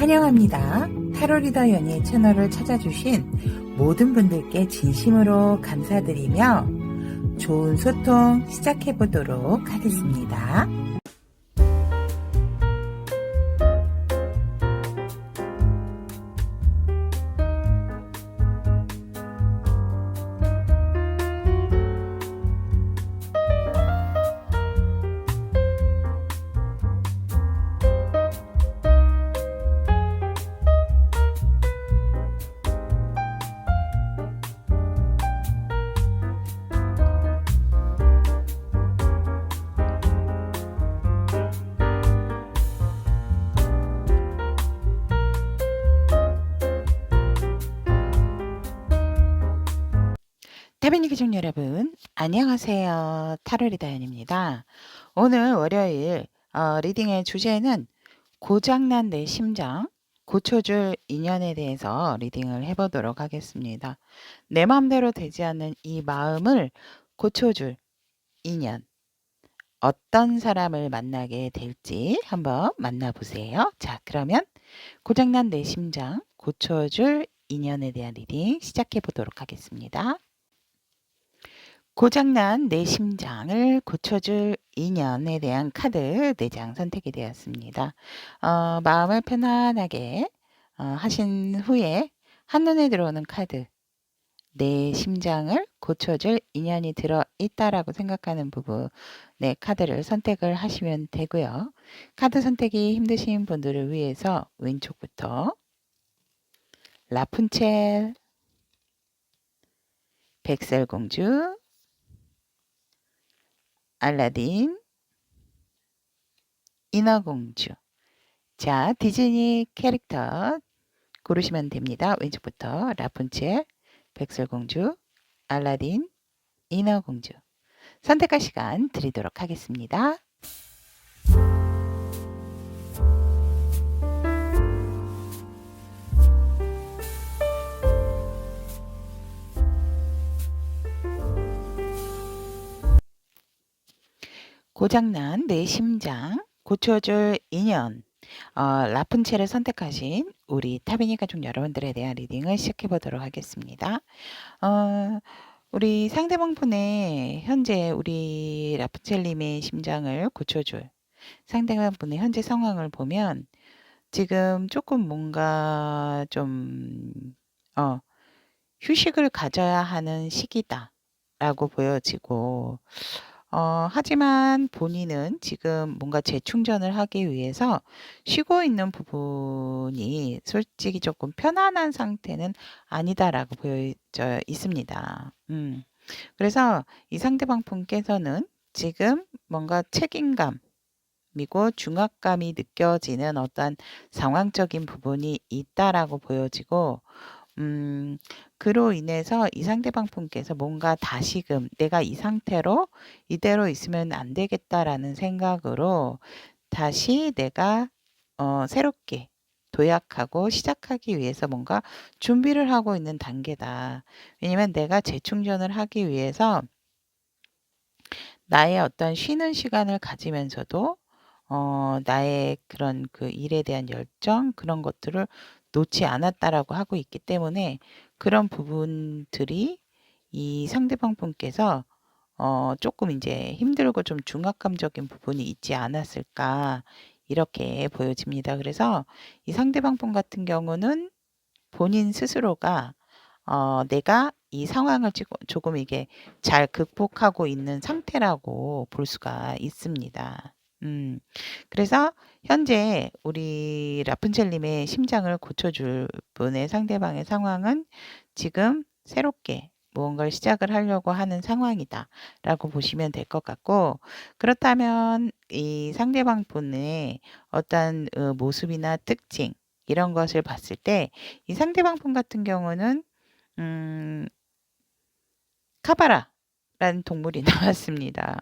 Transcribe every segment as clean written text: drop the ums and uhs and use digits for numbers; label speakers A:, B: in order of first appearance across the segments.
A: 환영합니다. 타로리더 연예 채널을 찾아주신 모든 분들께 진심으로 감사드리며 좋은 소통 시작해보도록 하겠습니다. 태빈이 귀족 여러분, 안녕하세요. 타로리다연입니다. 오늘 월요일 리딩의 주제는 고장난 내 심장, 고쳐줄 인연에 대해서 리딩을 해보도록 하겠습니다. 내 마음대로 되지 않는 이 마음을 고쳐줄 인연, 어떤 사람을 만나게 될지 한번 만나보세요. 자, 그러면 고장난 내 심장, 고쳐줄 인연에 대한 리딩 시작해 보도록 하겠습니다. 고장난 내 심장을 고쳐줄 인연에 대한 카드 4장 선택이 되었습니다. 마음을 편안하게 하신 후에 한눈에 들어오는 카드, 내 심장을 고쳐줄 인연이 들어있다라고 생각하는 부분의 카드를 선택을 하시면 되고요. 카드 선택이 힘드신 분들을 위해서 왼쪽부터 라푼첼, 백설공주, 알라딘, 인어공주. 자, 디즈니 캐릭터 고르시면 됩니다. 왼쪽부터 라푼첼, 백설공주, 알라딘, 인어공주. 선택할 시간 드리도록 하겠습니다. 고장난 내 심장, 고쳐줄 인연. 라푼첼을 선택하신 우리 타비니 가족 여러분들에 대한 리딩을 시작해 보도록 하겠습니다. 우리 상대방 분의 현재 우리 라푼첼님의 심장을 고쳐줄 상대방 분의 현재 상황을 보면 지금 조금 뭔가 좀 휴식을 가져야 하는 시기다 라고 보여지고 하지만 본인은 지금 뭔가 재충전을 하기 위해서 쉬고 있는 부분이 솔직히 조금 편안한 상태는 아니다라고 보여져 있습니다. 그래서 이 상대방 분께서는 지금 뭔가 책임감이고 중압감이 느껴지는 어떤 상황적인 부분이 있다라고 보여지고 그로 인해서 이 상대방 분께서 뭔가 다시금 내가 이 상태로 이대로 있으면 안 되겠다라는 생각으로 다시 내가 새롭게 도약하고 시작하기 위해서 뭔가 준비를 하고 있는 단계다. 왜냐면 내가 재충전을 하기 위해서 나의 어떤 쉬는 시간을 가지면서도 나의 그런 그 일에 대한 열정 그런 것들을 놓지 않았다라고 하고 있기 때문에 그런 부분들이 이 상대방 분께서 조금 이제 힘들고 좀 중압감적인 부분이 있지 않았을까 이렇게 보여집니다. 그래서 이 상대방 분 같은 경우는 본인 스스로가 내가 이 상황을 조금 이게 잘 극복하고 있는 상태라고 볼 수가 있습니다. 그래서 현재 우리 라푼첼님의 심장을 고쳐줄 분의 상대방의 상황은 지금 새롭게 무언가를 시작을 하려고 하는 상황이다 라고 보시면 될 것 같고, 그렇다면 이 상대방 분의 어떤 모습이나 특징 이런 것을 봤을 때 이 상대방 분 같은 경우는 카바라라는 동물이 나왔습니다.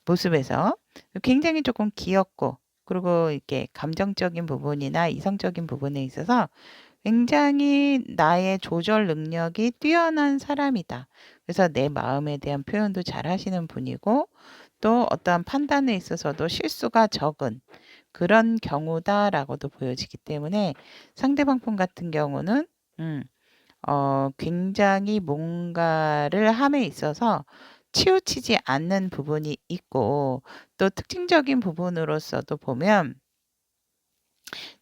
A: 모습에서 굉장히 조금 귀엽고 그리고 이렇게 감정적인 부분이나 이성적인 부분에 있어서 굉장히 나의 조절 능력이 뛰어난 사람이다. 그래서 내 마음에 대한 표현도 잘 하시는 분이고 또 어떠한 판단에 있어서도 실수가 적은 그런 경우다라고도 보여지기 때문에 상대방 분 같은 경우는 굉장히 뭔가를 함에 있어서 치우치지 않는 부분이 있고 또 특징적인 부분으로서도 보면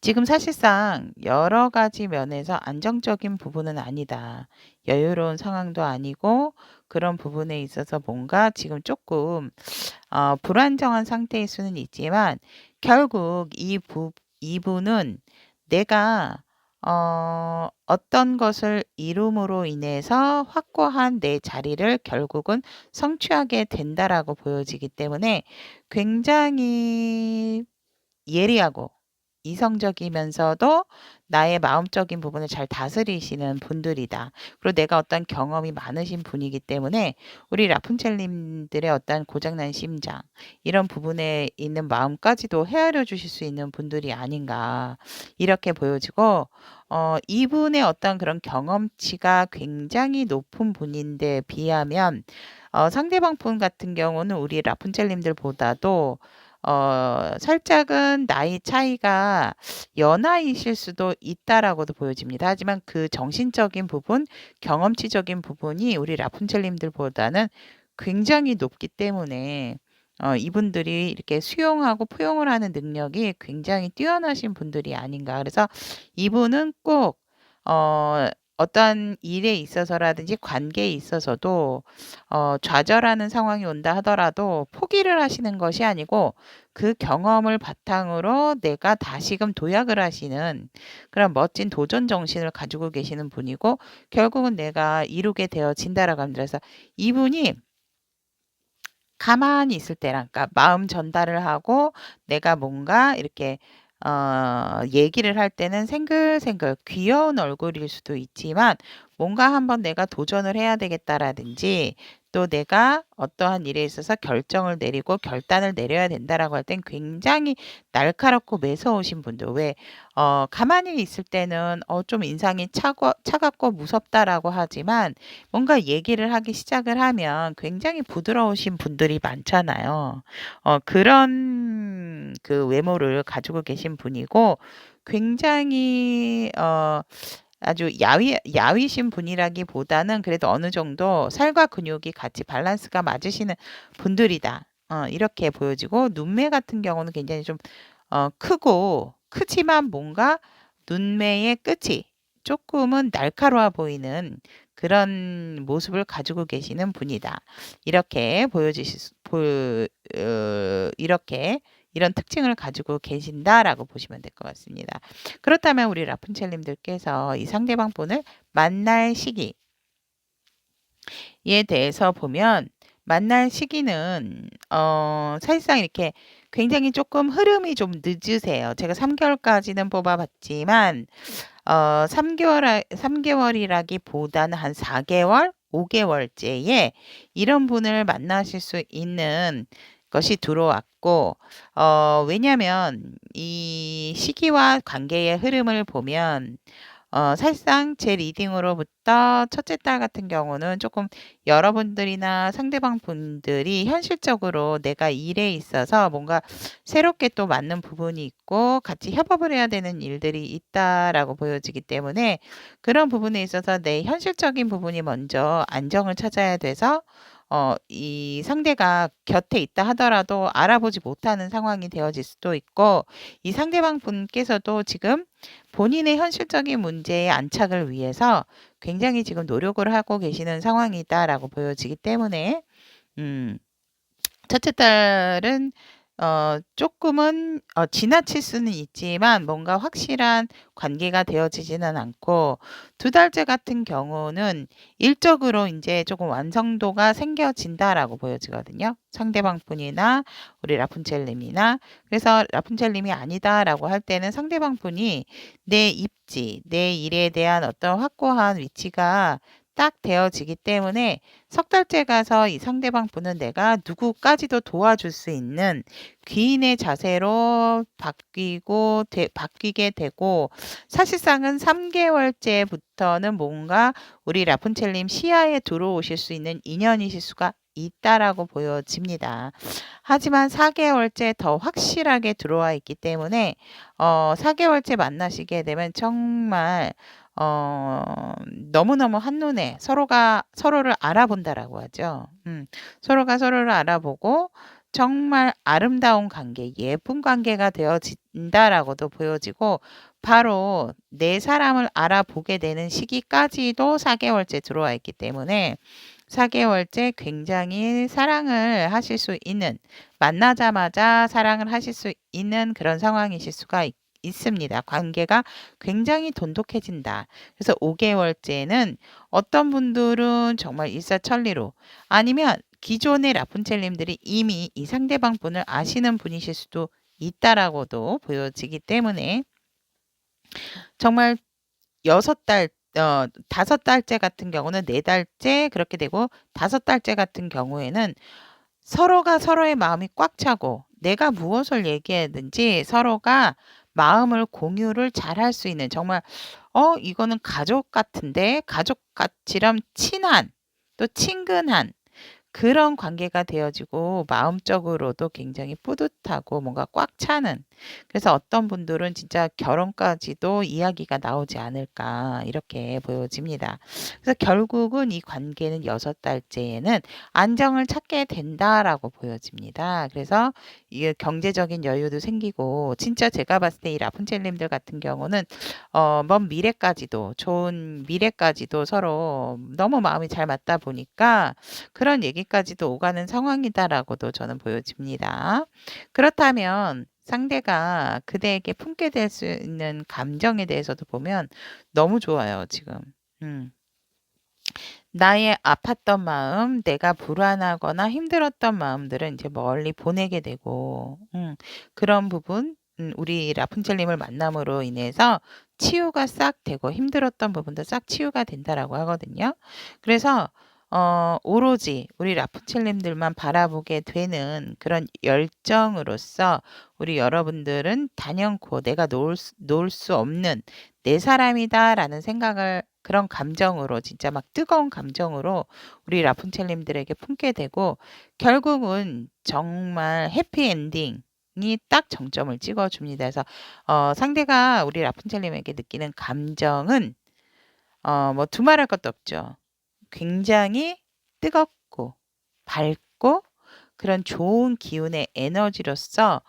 A: 지금 사실상 여러 가지 면에서 안정적인 부분은 아니다. 여유로운 상황도 아니고 그런 부분에 있어서 뭔가 지금 조금 불안정한 상태일 수는 있지만 결국 이분은 내가 어떤 것을 이룸으로 인해서 확고한 내 자리를 결국은 성취하게 된다라고 보여지기 때문에 굉장히 예리하고 이성적이면서도 나의 마음적인 부분을 잘 다스리시는 분들이다. 그리고 내가 어떤 경험이 많으신 분이기 때문에 우리 라푼첼님들의 어떤 고장난 심장 이런 부분에 있는 마음까지도 헤아려 주실 수 있는 분들이 아닌가 이렇게 보여지고 이분의 어떤 그런 경험치가 굉장히 높은 분인데 비하면 상대방 분 같은 경우는 우리 라푼첼님들보다도 살짝은 나이 차이가 연하이실 수도 있다라고도 보여집니다. 하지만 그 정신적인 부분, 경험치적인 부분이 우리 라푼첼님들보다는 굉장히 높기 때문에 이분들이 이렇게 수용하고 포용을 하는 능력이 굉장히 뛰어나신 분들이 아닌가. 그래서 이분은 꼭 어떤 일에 있어서라든지 관계에 있어서도 좌절하는 상황이 온다 하더라도 포기를 하시는 것이 아니고 그 경험을 바탕으로 내가 다시금 도약을 하시는 그런 멋진 도전 정신을 가지고 계시는 분이고 결국은 내가 이루게 되어진다라고 합니다. 그래서 이분이 가만히 있을 때랑 그러니까 마음 전달을 하고 내가 뭔가 이렇게 얘기를 할 때는 생글생글 귀여운 얼굴일 수도 있지만 뭔가 한번 내가 도전을 해야 되겠다라든지 또 내가 어떠한 일에 있어서 결정을 내리고 결단을 내려야 된다라고 할 땐 굉장히 날카롭고 매서우신 분들 왜 가만히 있을 때는 좀 인상이 차갑고 무섭다라고 하지만 뭔가 얘기를 하기 시작을 하면 굉장히 부드러우신 분들이 많잖아요. 그런 그 외모를 가지고 계신 분이고 굉장히 아주 야위신 분이라기보다는 그래도 어느 정도 살과 근육이 같이 밸런스가 맞으시는 분들이다. 이렇게 보여지고 눈매 같은 경우는 굉장히 좀 크고 크지만 뭔가 눈매의 끝이 조금은 날카로워 보이는 그런 모습을 가지고 계시는 분이다. 이렇게 이렇게 이런 특징을 가지고 계신다라고 보시면 될 것 같습니다. 그렇다면 우리 라푼첼님들께서 이 상대방 분을 만날 시기에 대해서 보면 만날 시기는 사실상 이렇게 굉장히 조금 흐름이 좀 늦으세요. 제가 3개월까지는 뽑아봤지만 3개월이라기보다는 한 4개월, 5개월째에 이런 분을 만나실 수 있는 것이 들어왔고 왜냐하면 이 시기와 관계의 흐름을 보면 사실상 제 리딩으로부터 첫째 딸 같은 경우는 조금 여러분들이나 상대방 분들이 현실적으로 내가 일에 있어서 뭔가 새롭게 또 맞는 부분이 있고 같이 협업을 해야 되는 일들이 있다라고 보여지기 때문에 그런 부분에 있어서 내 현실적인 부분이 먼저 안정을 찾아야 돼서 이 상대가 곁에 있다 하더라도 알아보지 못하는 상황이 되어질 수도 있고 이 상대방 분께서도 지금 본인의 현실적인 문제에 안착을 위해서 굉장히 지금 노력을 하고 계시는 상황이다라고 보여지기 때문에 음, 첫째 딸은 조금은 지나칠 수는 있지만 뭔가 확실한 관계가 되어지지는 않고 두 달째 같은 경우는 일적으로 이제 조금 완성도가 생겨진다라고 보여지거든요. 상대방 분이나 우리 라푼첼님이나 그래서 라푼첼님이 아니다라고 할 때는 상대방 분이 내 입지, 내 일에 대한 어떤 확고한 위치가 딱 되어지기 때문에 석 달째 가서 이 상대방 분은 내가 누구까지도 도와줄 수 있는 귀인의 자세로 바뀌게 되고 사실상은 3개월째부터는 뭔가 우리 라푼첼님 시야에 들어오실 수 있는 인연이실 수가 있다라고 보여집니다. 하지만 4개월째 더 확실하게 들어와 있기 때문에 4개월째 만나시게 되면 정말 어 너무너무 한눈에 서로가 서로를 알아본다라고 하죠. 서로가 서로를 알아보고 정말 아름다운 관계, 예쁜 관계가 되어진다라고도 보여지고 바로 내 사람을 알아보게 되는 시기까지도 4개월째 들어와 있기 때문에 4개월째 굉장히 사랑을 하실 수 있는, 만나자마자 사랑을 하실 수 있는 그런 상황이실 수가 있습니다. 관계가 굉장히 돈독해진다. 그래서 5개월째는 어떤 분들은 정말 일사천리로, 아니면 기존의 라푼첼님들이 이미 이 상대방 분을 아시는 분이실 수도 있다라고도 보여지기 때문에 정말 6달 5달째 같은 경우는 4달째 그렇게 되고 5달째 같은 경우에는 서로가 서로의 마음이 꽉 차고 내가 무엇을 얘기하든지 서로가 마음을 공유를 잘할 수 있는, 정말 이거는 가족 같은데 가족같이럼 친한, 또 친근한 그런 관계가 되어지고 마음적으로도 굉장히 뿌듯하고 뭔가 꽉 차는, 그래서 어떤 분들은 진짜 결혼까지도 이야기가 나오지 않을까 이렇게 보여집니다. 그래서 결국은 이 관계는 6달째에는 안정을 찾게 된다라고 보여집니다. 그래서 이게 경제적인 여유도 생기고, 진짜 제가 봤을 때 이 라푼첼님들 같은 경우는 먼 미래까지도, 좋은 미래까지도 서로 너무 마음이 잘 맞다 보니까 그런 얘기까지도 오가는 상황이다라고도 저는 보여집니다. 그렇다면 상대가 그대에게 품게 될 수 있는 감정에 대해서도 보면 너무 좋아요, 지금. 음. 나의 아팠던 마음, 내가 불안하거나 힘들었던 마음들은 이제 멀리 보내게 되고, 그런 부분, 우리 라푼첼님을 만남으로 인해서 치유가 싹 되고 힘들었던 부분도 싹 치유가 된다라고 하거든요. 그래서 오로지 우리 라푼첼님들만 바라보게 되는 그런 열정으로서 우리 여러분들은 단연코 내가 놓을 수 없는 내 사람이다라는 생각을, 그런 감정으로, 진짜 막 뜨거운 감정으로 우리 라푼첼님들에게 품게 되고, 결국은 정말 해피엔딩이 딱 정점을 찍어줍니다. 그래서 상대가 우리 라푼첼님에게 느끼는 감정은 뭐 두말할 것도 없죠. 굉장히 뜨겁고 밝고 그런 좋은 기운의 에너지로서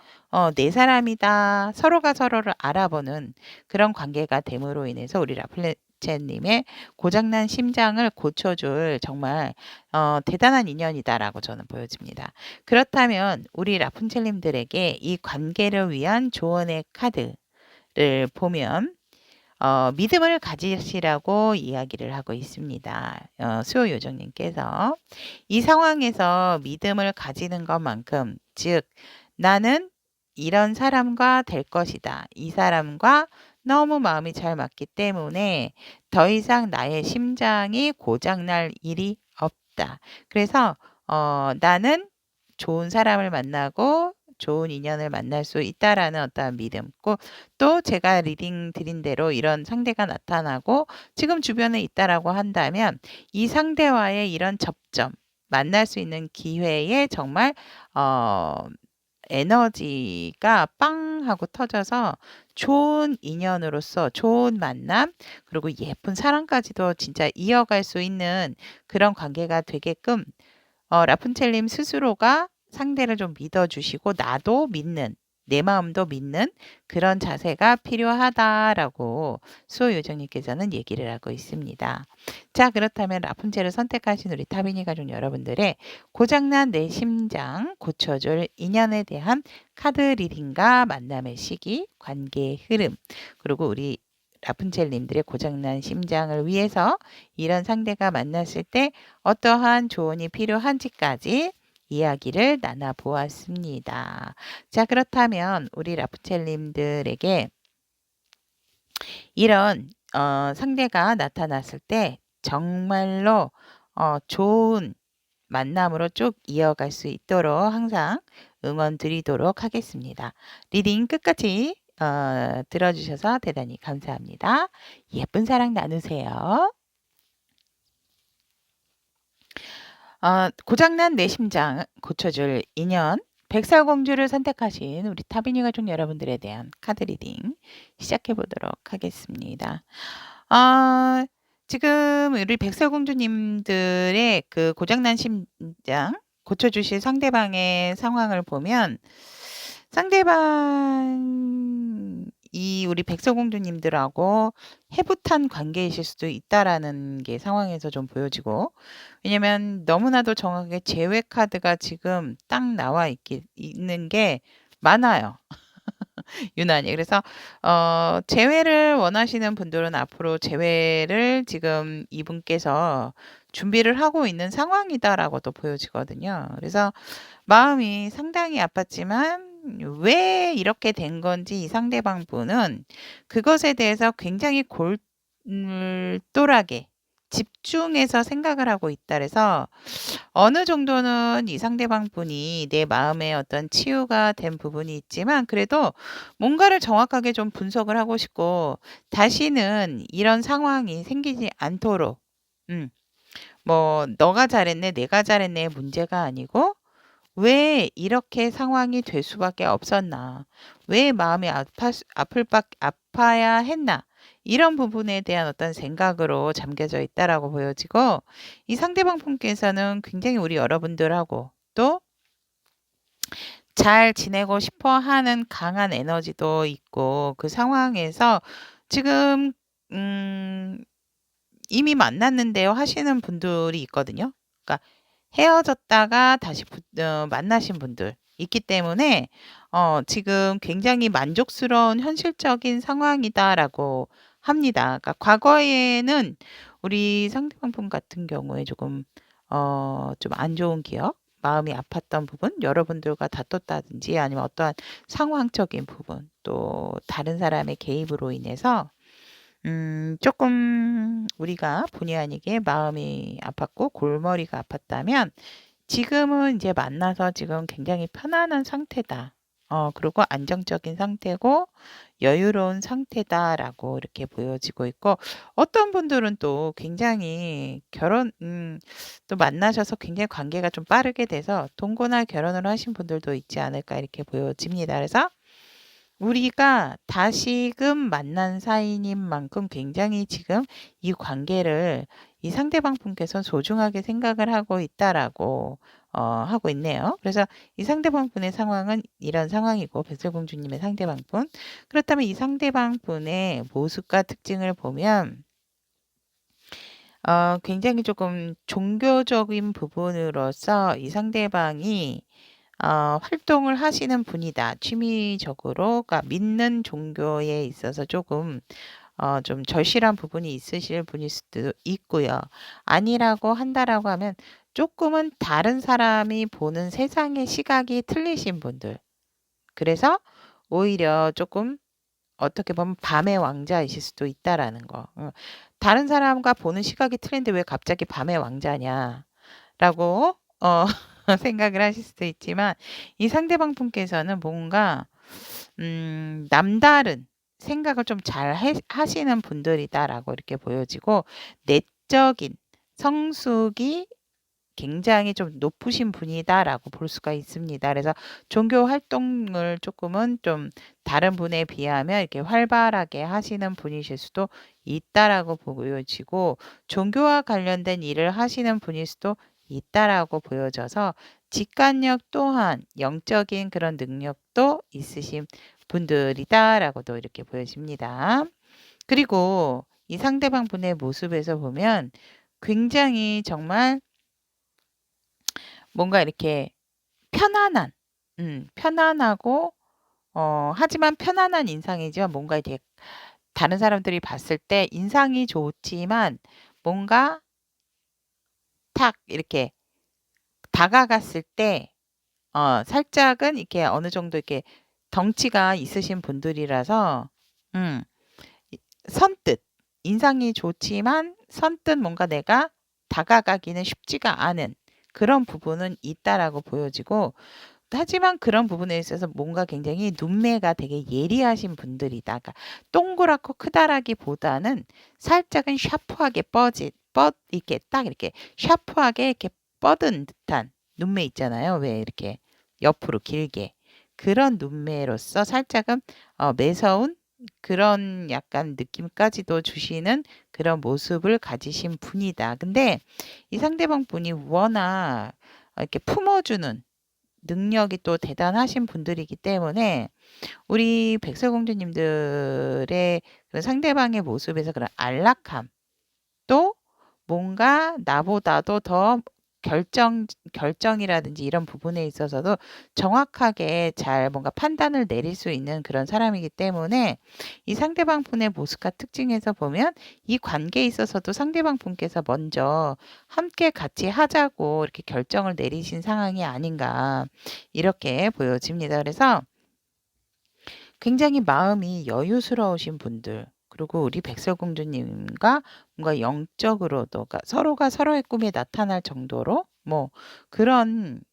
A: 내 사람이다, 서로가 서로를 알아보는 그런 관계가 됨으로 인해서 우리 라플레체님의 고장난 심장을 고쳐줄 정말 대단한 인연이다라고 저는 보여집니다. 그렇다면 우리 라푼첼님들에게 이 관계를 위한 조언의 카드를 보면 믿음을 가지시라고 이야기를 하고 있습니다. 수호요정님께서 이 상황에서 믿음을 가지는 것만큼, 즉 나는 이런 사람과 될 것이다, 이 사람과 너무 마음이 잘 맞기 때문에 더 이상 나의 심장이 고장날 일이 없다. 그래서 나는 좋은 사람을 만나고 좋은 인연을 만날 수 있다라는 어떠한 믿음, 또 제가 리딩 드린 대로 이런 상대가 나타나고 지금 주변에 있다라고 한다면 이 상대와의 이런 접점, 만날 수 있는 기회에 정말 어 에너지가 빵 하고 터져서 좋은 인연으로서 좋은 만남, 그리고 예쁜 사랑까지도 진짜 이어갈 수 있는 그런 관계가 되게끔 라푼첼님 스스로가 상대를 좀 믿어주시고 나도 믿는, 내 마음도 믿는 그런 자세가 필요하다라고 수호요정님께서는 얘기를 하고 있습니다. 자, 그렇다면 라푼첼을 선택하신 우리 타비니 가족 여러분들의 고장난 내 심장 고쳐줄 인연에 대한 카드 리딩과 만남의 시기, 관계의 흐름, 그리고 우리 라푼첼님들의 고장난 심장을 위해서 이런 상대가 만났을 때 어떠한 조언이 필요한지까지 이야기를 나눠보았습니다. 자, 그렇다면 우리 라푼첼님들에게 이런 상대가 나타났을 때 정말로 좋은 만남으로 쭉 이어갈 수 있도록 항상 응원 드리도록 하겠습니다. 리딩 끝까지 들어주셔서 대단히 감사합니다. 예쁜 사랑 나누세요. 고장난 내 심장 고쳐줄 인연 백설공주를 선택하신 우리 타비니 가족 여러분들에 대한 카드 리딩 시작해 보도록 하겠습니다. 아 지금 우리 백설공주님들의 그 고장난 심장 고쳐주실 상대방의 상황을 보면 상대방이 우리 백설공주님들하고 해붓한 관계이실 수도 있다라는 게 상황에서 좀 보여지고, 왜냐면 너무나도 정확하게 제외 카드가 지금 딱 나와 있는 게 많아요. 유난히. 그래서 재회를 원하시는 분들은 앞으로 재회를 지금 이분께서 준비를 하고 있는 상황이다라고도 보여지거든요. 그래서 마음이 상당히 아팠지만 왜 이렇게 된 건지 이 상대방 분은 그것에 대해서 굉장히 골똘하게 집중해서 생각을 하고 있다. 그래서 어느 정도는 이 상대방 분이 내 마음에 어떤 치유가 된 부분이 있지만 그래도 뭔가를 정확하게 좀 분석을 하고 싶고 다시는 이런 상황이 생기지 않도록 뭐 너가 잘했네, 내가 잘했네의 문제가 아니고 왜 이렇게 상황이 될 수밖에 없었나? 왜 마음이 아파야 했나? 이런 부분에 대한 어떤 생각으로 잠겨져 있다라고 보여지고, 이 상대방 분께서는 굉장히 우리 여러분들하고 또 잘 지내고 싶어 하는 강한 에너지도 있고, 그 상황에서 지금 이미 만났는데요 하시는 분들이 있거든요. 그러니까 헤어졌다가 다시 만나신 분들 있기 때문에 지금 굉장히 만족스러운 현실적인 상황이다라고 합니다. 그러니까 과거에는 우리 상대방 분 같은 경우에 조금 좀 안 좋은 기억, 마음이 아팠던 부분, 여러분들과 다퉜다든지 아니면 어떠한 상황적인 부분, 또 다른 사람의 개입으로 인해서 조금 우리가 본의 아니게 마음이 아팠고 골머리가 아팠다면 지금은 이제 만나서 지금 굉장히 편안한 상태다. 그리고 안정적인 상태고 여유로운 상태다라고 이렇게 보여지고 있고, 어떤 분들은 또 굉장히 또 만나셔서 굉장히 관계가 좀 빠르게 돼서 동거나 결혼을 하신 분들도 있지 않을까 이렇게 보여집니다. 그래서 우리가 다시금 만난 사이인 만큼 굉장히 지금 이 관계를 이 상대방 분께서 소중하게 생각을 하고 있다라고 하고 있네요. 그래서 이 상대방 분의 상황은 이런 상황이고, 백설공주님의 상대방 분. 그렇다면 이 상대방 분의 모습과 특징을 보면 굉장히 조금 종교적인 부분으로서 이 상대방이 활동을 하시는 분이다. 취미적으로, 그러니까 믿는 종교에 있어서 조금 좀 절실한 부분이 있으실 분일 수도 있고요. 아니라고 한다라고 하면 조금은 다른 사람이 보는 세상의 시각이 틀리신 분들. 그래서 오히려 조금 어떻게 보면 밤의 왕자이실 수도 있다라는 거. 다른 사람과 보는 시각이 틀린데 왜 갑자기 밤의 왕자냐라고 생각을 하실 수도 있지만, 이 상대방 분께서는 뭔가 남다른 생각을 좀 잘 하시는 분들이다라고 이렇게 보여지고, 내적인 성숙이 굉장히 좀 높으신 분이다라고 볼 수가 있습니다. 그래서 종교 활동을 조금은 좀 다른 분에 비하면 이렇게 활발하게 하시는 분이실 수도 있다라고 보여지고, 종교와 관련된 일을 하시는 분일 수도 있다라고 보여져서 직관력 또한 영적인 그런 능력도 있으신 분들이다라고도 이렇게 보여집니다. 그리고 이 상대방 분의 모습에서 보면 굉장히 정말 뭔가 이렇게 편안한, 편안하고, 하지만 편안한 인상이지만 뭔가 이렇게 다른 사람들이 봤을 때 인상이 좋지만 뭔가 탁 이렇게 다가갔을 때 살짝은 이렇게 어느 정도 이렇게 덩치가 있으신 분들이라서 선뜻 인상이 좋지만 선뜻 뭔가 내가 다가가기는 쉽지가 않은 그런 부분은 있다라고 보여지고, 하지만 그런 부분에 있어서 뭔가 굉장히 눈매가 되게 예리하신 분들이다. 그러니까 동그랗고 크다라기보다는 살짝은 샤프하게 이렇게 딱 이렇게 샤프하게 이렇게 뻗은 듯한 눈매 있잖아요. 왜 이렇게 옆으로 길게. 그런 눈매로서 살짝은 매서운 그런 약간 느낌까지도 주시는 그런 모습을 가지신 분이다. 근데 이 상대방 분이 워낙 이렇게 품어주는 능력이 또 대단하신 분들이기 때문에 우리 백설공주님들의 그런 상대방의 모습에서 그런 안락함, 또 뭔가 나보다도 더 결정이라든지 이런 부분에 있어서도 정확하게 잘 뭔가 판단을 내릴 수 있는 그런 사람이기 때문에 이 상대방 분의 모습과 특징에서 보면 이 관계에 있어서도 상대방 분께서 먼저 함께 같이 하자고 이렇게 결정을 내리신 상황이 아닌가 이렇게 보여집니다. 그래서 굉장히 마음이 여유스러우신 분들, 그리고 우리 백설공주님과 뭔가 영적으로도, 그러니까 서로가 서로의 꿈에 나타날 정도로 뭐 그런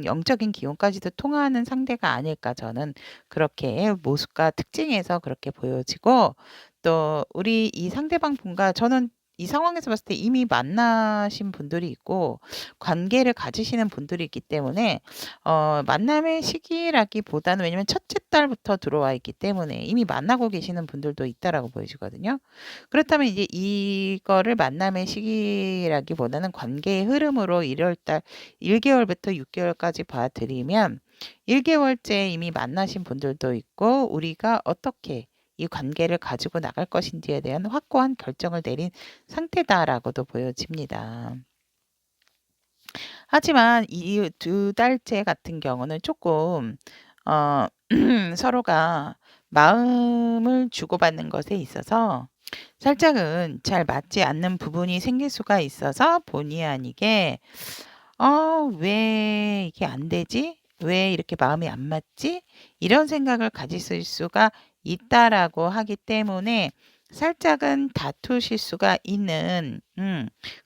A: 영적인 기운까지도 통하는 상대가 아닐까, 저는 그렇게 모습과 특징에서 그렇게 보여지고, 또 우리 이 상대방 분과 저는 이 상황에서 봤을 때 이미 만나신 분들이 있고 관계를 가지시는 분들이 있기 때문에 만남의 시기라기보다는, 왜냐면 첫째 달부터 들어와 있기 때문에 이미 만나고 계시는 분들도 있다라고 보여지거든요. 그렇다면 이제 이거를 만남의 시기라기보다는 관계의 흐름으로 1월 달 1개월부터 6개월까지 봐 드리면 1개월째 이미 만나신 분들도 있고, 우리가 어떻게 이 관계를 가지고 나갈 것인지에 대한 확고한 결정을 내린 상태다라고도 보여집니다. 하지만 이 2달째 같은 경우는 조금 서로가 마음을 주고받는 것에 있어서 살짝은 잘 맞지 않는 부분이 생길 수가 있어서 본의 아니게 '왜 이게 안 되지? 왜 이렇게 마음이 안 맞지?' 이런 생각을 가지실 수가 있다라고 하기 때문에 살짝은 다투실 수가 있는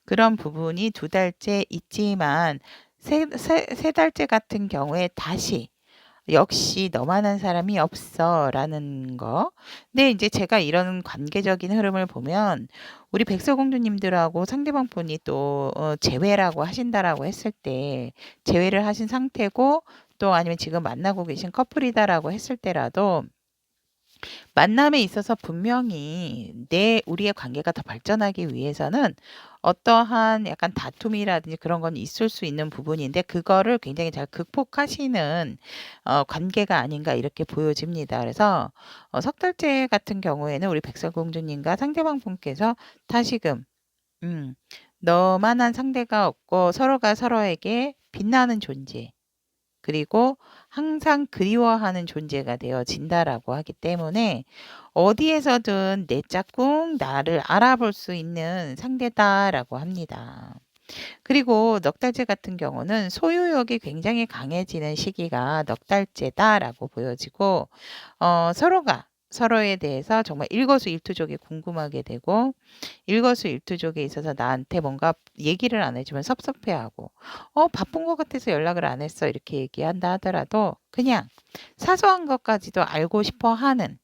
A: 그런 부분이 2달째 있지만, 세 달째 같은 경우에 다시 "역시 너만한 사람이 없어."라는 거. 근데 이제 제가 이런 관계적인 흐름을 보면 우리 백설공주님들하고 상대방 분이 또 재회라고 하신다라고 했을 때, 재회를 하신 상태고 또 아니면 지금 만나고 계신 커플이다라고 했을 때라도 만남에 있어서 분명히 우리의 관계가 더 발전하기 위해서는 어떠한 약간 다툼이라든지 그런 건 있을 수 있는 부분인데, 그거를 굉장히 잘 극복하시는 관계가 아닌가 이렇게 보여집니다. 그래서 석 달째 같은 경우에는 우리 백설공주님과 상대방 분께서 다시금 음 너만한 상대가 없고 서로가 서로에게 빛나는 존재, 그리고 항상 그리워하는 존재가 되어진다라고 하기 때문에 어디에서든 내 짝꿍 나를 알아볼 수 있는 상대다라고 합니다. 그리고 넉 달째 같은 경우는 소유욕이 굉장히 강해지는 시기가 넉 달째다라고 보여지고, 서로가 서로에 대해서 정말 일거수일투족이 궁금하게 되고, 일거수일투족에 있어서 나한테 뭔가 얘기를 안 해주면 섭섭해하고, 바쁜 것 같아서 연락을 안 했어 이렇게 얘기한다 하더라도 그냥 사소한 것까지도 알고 싶어 하는,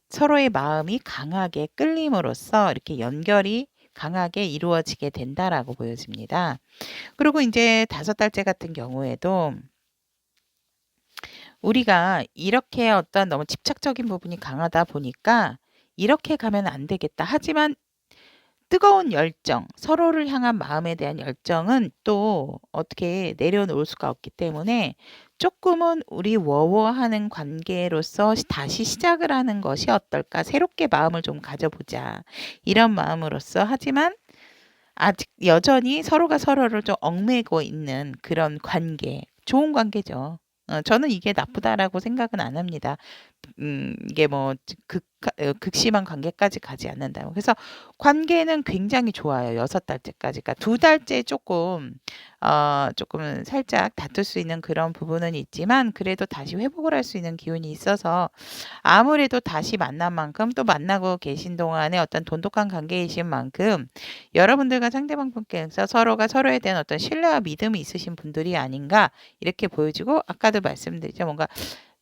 A: 서로의 마음이 강하게 끌림으로써 이렇게 연결이 강하게 이루어지게 된다라고 보여집니다. 그리고 이제 5달째 같은 경우에도 우리가 이렇게 어떤 너무 집착적인 부분이 강하다 보니까 '이렇게 가면 안 되겠다.' 하지만 뜨거운 열정, 서로를 향한 마음에 대한 열정은 또 어떻게 내려놓을 수가 없기 때문에 조금은 '우리 워워하는 관계로서 다시 시작을 하는 것이 어떨까? 새롭게 마음을 좀 가져보자.' 이런 마음으로써, 하지만 아직 여전히 서로가 서로를 좀 얽매고 있는 그런 관계, 좋은 관계죠. 저는 이게 나쁘다라고 생각은 안 합니다. 이게 뭐 극심한 관계까지 가지 않는다. 그래서 관계는 굉장히 좋아요. 6달째까지. 그러니까 2달째 조금 살짝 다툴 수 있는 그런 부분은 있지만, 그래도 다시 회복을 할 수 있는 기운이 있어서 아무래도 다시 만난 만큼, 또 만나고 계신 동안에 어떤 돈독한 관계이신 만큼 여러분들과 상대방 분께서 서로가 서로에 대한 어떤 신뢰와 믿음이 있으신 분들이 아닌가 이렇게 보여지고, 아까도 말씀드렸죠. 뭔가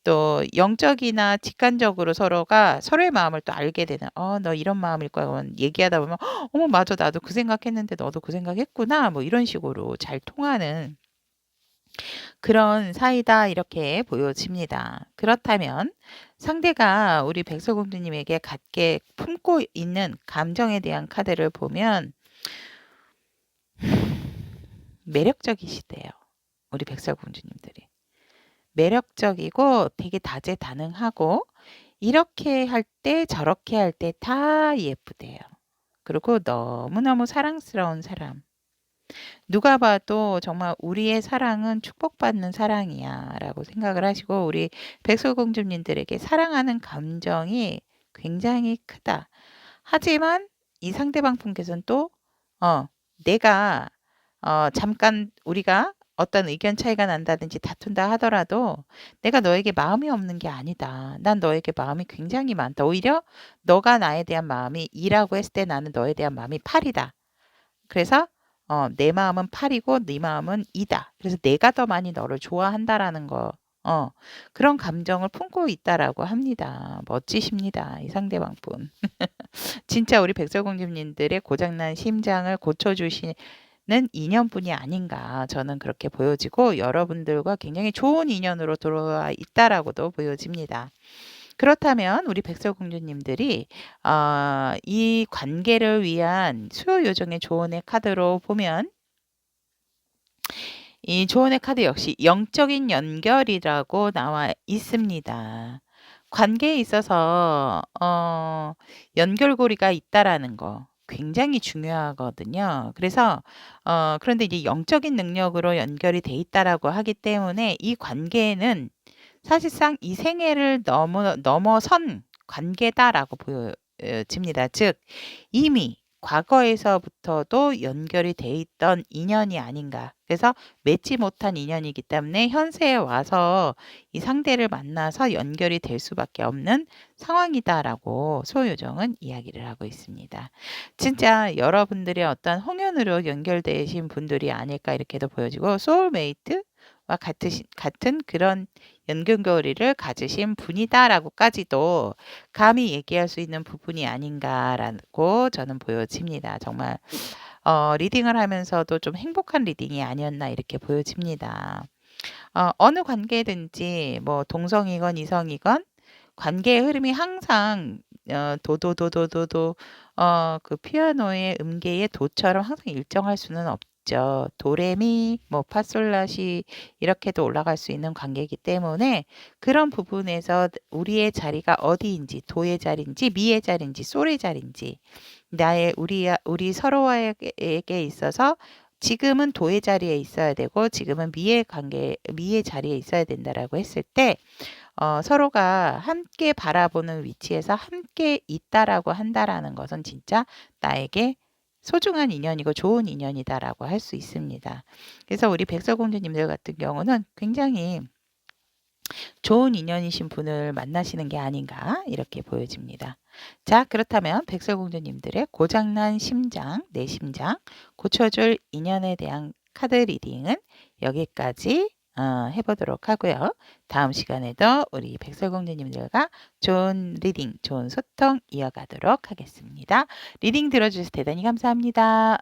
A: 또 영적이나 직관적으로 서로가 서로의 마음을 또 알게 되는 너 이런 마음일 거야. 그러면 얘기하다 보면 어머 맞아 나도 그 생각했는데 너도 그 생각했구나. 뭐 이런 식으로 잘 통하는 그런 사이다 이렇게 보여집니다. 그렇다면 상대가 우리 백설공주님에게 갖게 품고 있는 감정에 대한 카드를 보면 매력적이시대요. 우리 백설공주님들이. 매력적이고 되게 다재다능하고 이렇게 할 때 저렇게 할 때 다 예쁘대요. 그리고 너무너무 사랑스러운 사람. 누가 봐도 정말 우리의 사랑은 축복받는 사랑이야 라고 생각을 하시고 우리 백설공주님들에게 사랑하는 감정이 굉장히 크다. 하지만 이 상대방 분께서는 또 내가 잠깐 우리가 어떤 의견 차이가 난다든지 다툰다 하더라도 내가 너에게 마음이 없는 게 아니다. 난 너에게 마음이 굉장히 많다. 오히려 너가 나에 대한 마음이 2라고 했을 때 나는 너에 대한 마음이 8이다. 그래서 내 마음은 8이고 네 마음은 2다. 그래서 내가 더 많이 너를 좋아한다라는 거. 그런 감정을 품고 있다라고 합니다. 멋지십니다. 이 상대방 분. 진짜 우리 백설공주님들의 고장난 심장을 고쳐주시는 인연분이 아닌가 저는 그렇게 보여지고 여러분들과 굉장히 좋은 인연으로 들어와 있다라고도 보여집니다. 그렇다면 우리 백설공주님들이 이 관계를 위한 수요 요정의 조언의 카드로 보면 이 조언의 카드 역시 영적인 연결이라고 나와 있습니다. 관계에 있어서 연결고리가 있다라는 거 굉장히 중요하거든요. 그래서 그런데 이제 영적인 능력으로 연결이 돼 있다라고 하기 때문에 이 관계는 사실상 이 생애를 넘어선 관계다라고 보여집니다. 즉 이미 과거에서부터도 연결이 돼 있던 인연이 아닌가. 그래서 맺지 못한 인연이기 때문에 현세에 와서 이 상대를 만나서 연결이 될 수밖에 없는 상황이다라고 소요정은 이야기를 하고 있습니다. 진짜 여러분들의 어떤 홍연으로 연결되신 분들이 아닐까 이렇게도 보여지고 소울메이트와 같은 그런 연결고리를 가지신 분이다라고까지도 감히 얘기할 수 있는 부분이 아닌가라고 저는 보여집니다. 정말 리딩을 하면서도 좀 행복한 리딩이 아니었나 이렇게 보여집니다. 어느 관계든지 뭐 동성이건 이성이건 관계의 흐름이 항상 도도도도도도 그 피아노의 음계의 도처럼 항상 일정할 수는 없죠. 도레미 뭐 파솔라시 이렇게도 올라갈 수 있는 관계이기 때문에 그런 부분에서 우리의 자리가 어디인지 도의 자리인지 미의 자리인지 솔의 자리인지 우리 서로에게 있어서 지금은 도의 자리에 있어야 되고 지금은 미의 자리에 있어야 된다라고 했을 때 서로가 함께 바라보는 위치에서 함께 있다라고 한다라는 것은 진짜 나에게 소중한 인연이고 좋은 인연이다라고 할 수 있습니다. 그래서 우리 백설공주님들 같은 경우는 굉장히 좋은 인연이신 분을 만나시는 게 아닌가 이렇게 보여집니다. 자, 그렇다면 백설공주님들의 고장난 심장, 내 심장 고쳐줄 인연에 대한 카드 리딩은 여기까지 해보도록 하고요. 다음 시간에도 우리 백설공주님들과 좋은 리딩, 좋은 소통 이어가도록 하겠습니다. 리딩 들어주셔서 대단히 감사합니다.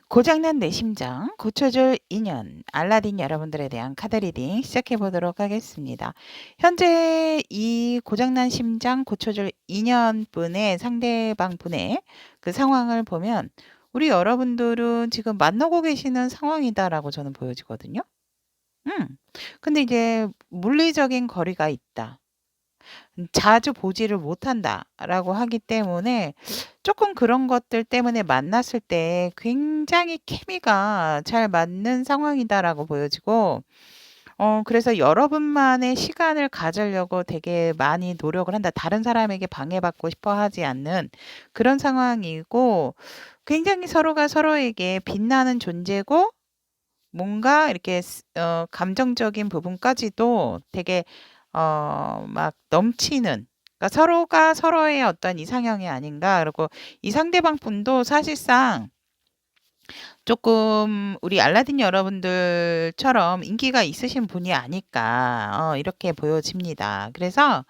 A: 고장난 내 심장, 고쳐줄 인연, 알라딘 여러분들에 대한 카드 리딩 시작해 보도록 하겠습니다. 현재 이 고장난 심장, 고쳐줄 인연분의 상대방 분의 그 상황을 보면 우리 여러분들은 지금 만나고 계시는 상황이다라고 저는 보여지거든요. 근데 이제 물리적인 거리가 있다. 자주 보지를 못한다라고 하기 때문에 조금 그런 것들 때문에 만났을 때 굉장히 케미가 잘 맞는 상황이다라고 보여지고 그래서 여러분만의 시간을 가지려고 되게 많이 노력을 한다. 다른 사람에게 방해받고 싶어 하지 않는 그런 상황이고 굉장히 서로가 서로에게 빛나는 존재고 뭔가 이렇게 감정적인 부분까지도 되게 막 넘치는 그러니까 서로가 서로의 어떤 이상형이 아닌가. 그리고 이 상대방 분도 사실상 조금 우리 알라딘 여러분들처럼 인기가 있으신 분이 아닐까 이렇게 보여집니다. 그래서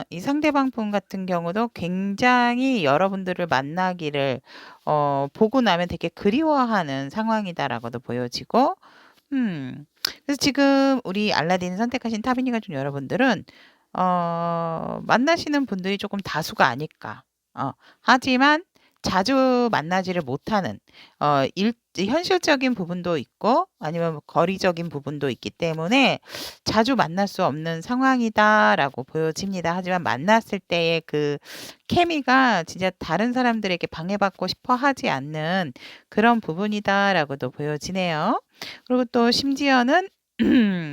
A: 이 상대방 분 같은 경우도 굉장히 여러분들을 만나기를 보고 나면 되게 그리워하는 상황이다라고도 보여지고 그래서 지금 우리 알라딘 선택하신 타비니 가족 여러분들은 만나시는 분들이 조금 다수가 아닐까. 하지만 자주 만나지를 못하는 현실적인 부분도 있고 아니면 거리적인 부분도 있기 때문에 자주 만날 수 없는 상황이다라고 보여집니다. 하지만 만났을 때의 그 케미가 진짜 다른 사람들에게 방해받고 싶어 하지 않는 그런 부분이다라고도 보여지네요. 그리고 또 심지어는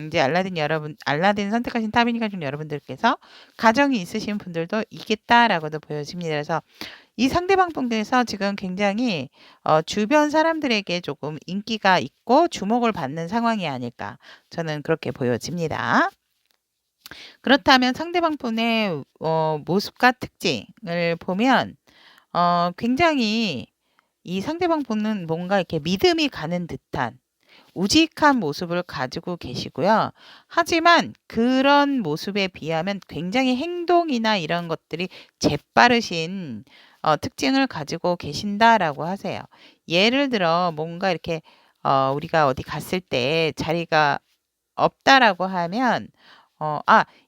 A: 이제 알라딘 선택하신 타비니 가족 여러분들께서 가정이 있으신 분들도 있겠다라고도 보여집니다. 그래서 이 상대방 분께서 지금 굉장히 주변 사람들에게 조금 인기가 있고 주목을 받는 상황이 아닐까 저는 그렇게 보여집니다. 그렇다면 상대방 분의 모습과 특징을 보면 굉장히 이 상대방 분은 뭔가 이렇게 믿음이 가는 듯한 우직한 모습을 가지고 계시고요. 하지만 그런 모습에 비하면 굉장히 행동이나 이런 것들이 재빠르신 특징을 가지고 계신다라고 하세요. 예를 들어 뭔가 이렇게 우리가 어디 갔을 때 자리가 없다라고 하면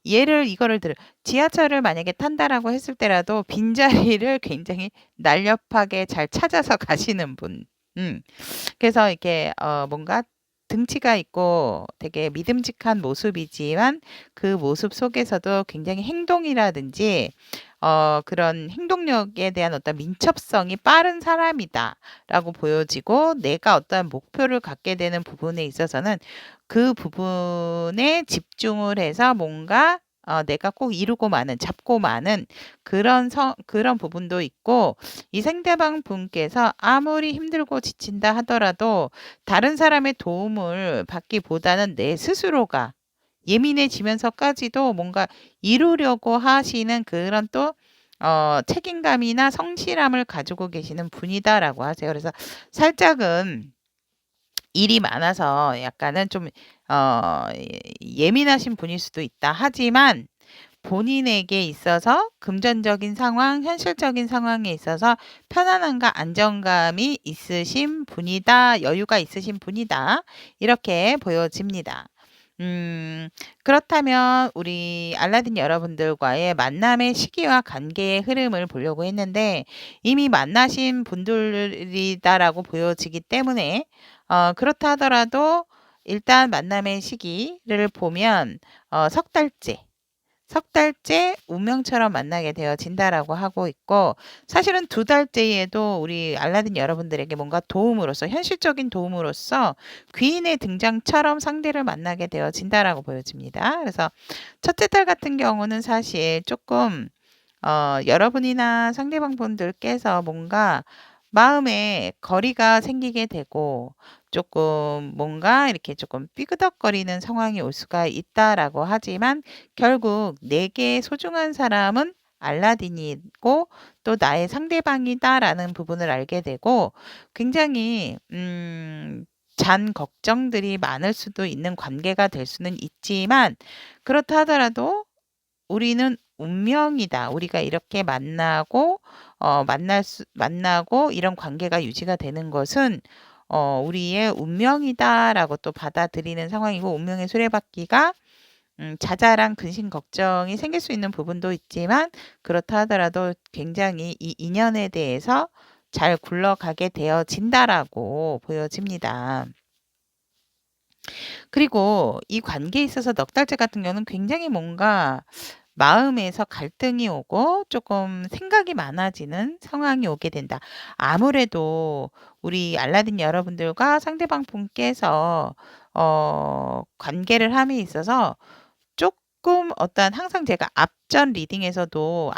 A: 이거를 들어 지하철을 만약에 탄다라고 했을 때라도 빈자리를 굉장히 날렵하게 잘 찾아서 가시는 분. 그래서 이렇게 뭔가 등치가 있고 되게 믿음직한 모습이지만 그 모습 속에서도 굉장히 행동이라든지 그런 행동력에 대한 어떤 민첩성이 빠른 사람이다라고 보여지고 내가 어떤 목표를 갖게 되는 부분에 있어서는 그 부분에 집중을 해서 뭔가 내가 꼭 이루고 마는 잡고 마는 그런 부분도 있고 이 상대방 분께서 아무리 힘들고 지친다 하더라도 다른 사람의 도움을 받기보다는 내 스스로가 예민해지면서까지도 뭔가 이루려고 하시는 그런 또 책임감이나 성실함을 가지고 계시는 분이다라고 하세요. 그래서 살짝은 일이 많아서 약간은 좀 예민하신 분일 수도 있다. 하지만 본인에게 있어서 금전적인 상황, 현실적인 상황에 있어서 편안함과 안정감이 있으신 분이다. 여유가 있으신 분이다. 이렇게 보여집니다. 그렇다면 우리 알라딘 여러분들과의 만남의 시기와 관계의 흐름을 보려고 했는데 이미 만나신 분들이다라고 보여지기 때문에 그렇다 하더라도 일단 만남의 시기를 보면 석 달째 운명처럼 만나게 되어진다라고 하고 있고 사실은 두 달째에도 우리 알라딘 여러분들에게 뭔가 도움으로써 현실적인 도움으로써 귀인의 등장처럼 상대를 만나게 되어진다라고 보여집니다. 그래서 첫째 달 같은 경우는 사실 조금 여러분이나 상대방 분들께서 뭔가 마음에 거리가 생기게 되고 조금 뭔가 이렇게 조금 삐그덕거리는 상황이 올 수가 있다라고 하지만 결국 내게 소중한 사람은 알라딘이고 또 나의 상대방이다라는 부분을 알게 되고 굉장히 잔 걱정들이 많을 수도 있는 관계가 될 수는 있지만 그렇다 하더라도 우리는 운명이다. 우리가 이렇게 만나고 이런 관계가 유지가 되는 것은 우리의 운명이다라고 또 받아들이는 상황이고 운명의 수레바퀴가 자잘한 근심 걱정이 생길 수 있는 부분도 있지만 그렇다 하더라도 굉장히 이 인연에 대해서 잘 굴러가게 되어진다라고 보여집니다. 그리고 이 관계에 있어서 넉 달째 같은 경우는 굉장히 뭔가 마음에서 갈등이 오고 조금 생각이 많아지는 상황이 오게 된다. 아무래도 우리 알라딘 여러분들과 상대방 분께서 관계를 함에 있어서 조금 어떤 항상 제가 앞번호 리딩에서도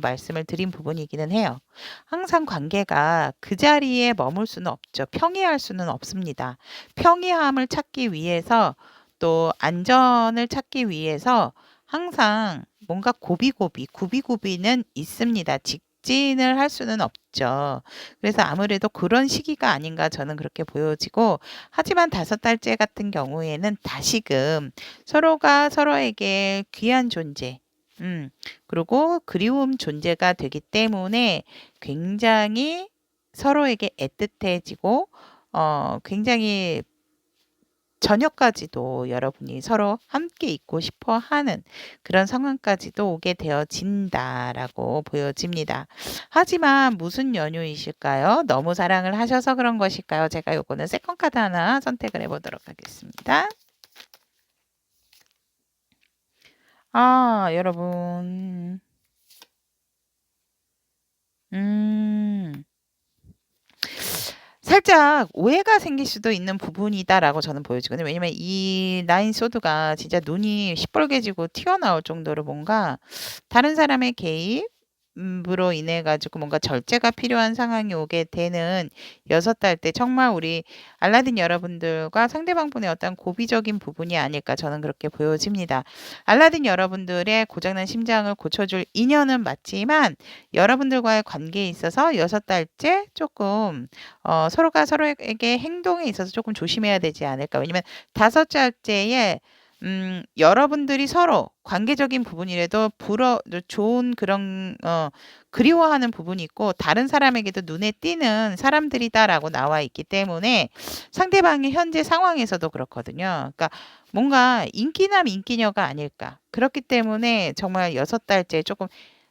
A: 말씀을 드린 부분이기는 해요. 항상 관계가 그 자리에 머물 수는 없죠. 평이할 수는 없습니다. 평이함을 찾기 위해서 또 안전을 찾기 위해서 항상 뭔가 구비구비는 있습니다. 직진을 할 수는 없죠. 그래서 아무래도 그런 시기가 아닌가 저는 그렇게 보여지고 하지만 5달째 같은 경우에는 다시금 서로가 서로에게 귀한 존재 그리고 그리움 존재가 되기 때문에 굉장히 서로에게 애틋해지고 굉장히 저녁까지도 여러분이 서로 함께 있고 싶어 하는 그런 상황까지도 오게 되어진다라고 보여집니다. 하지만 무슨 연유이실까요? 너무 사랑을 하셔서 그런 것일까요? 제가 요거는 세컨 카드 하나 선택을 해보도록 하겠습니다. 여러분. 살짝 오해가 생길 수도 있는 부분이다라고 저는 보여지거든요. 왜냐면 이 나인 소드가 진짜 눈이 시뻘개지고 튀어나올 정도로 뭔가 다른 사람의 개입으로 인해 가지고 뭔가 절제가 필요한 상황이 오게 되는 6달 때 정말 우리 알라딘 여러분들과 상대방분의 어떤 고비적인 부분이 아닐까 저는 그렇게 보여집니다. 알라딘 여러분들의 고장난 심장을 고쳐줄 인연은 맞지만 여러분들과의 관계에 있어서 6달째 조금 서로가 서로에게 행동에 있어서 조금 조심해야 되지 않을까. 왜냐면 5달째에 여러분들이 서로 관계적인 부분이라도 좋은 그런 그리워하는 부분이 있고 다른 사람에게도 눈에 띄는 사람들이다라고 나와 있기 때문에 상대방의 현재 상황에서도 그렇거든요. 그러니까 뭔가 인기남 인기녀가 아닐까. 그렇기 때문에 정말 6달째 조금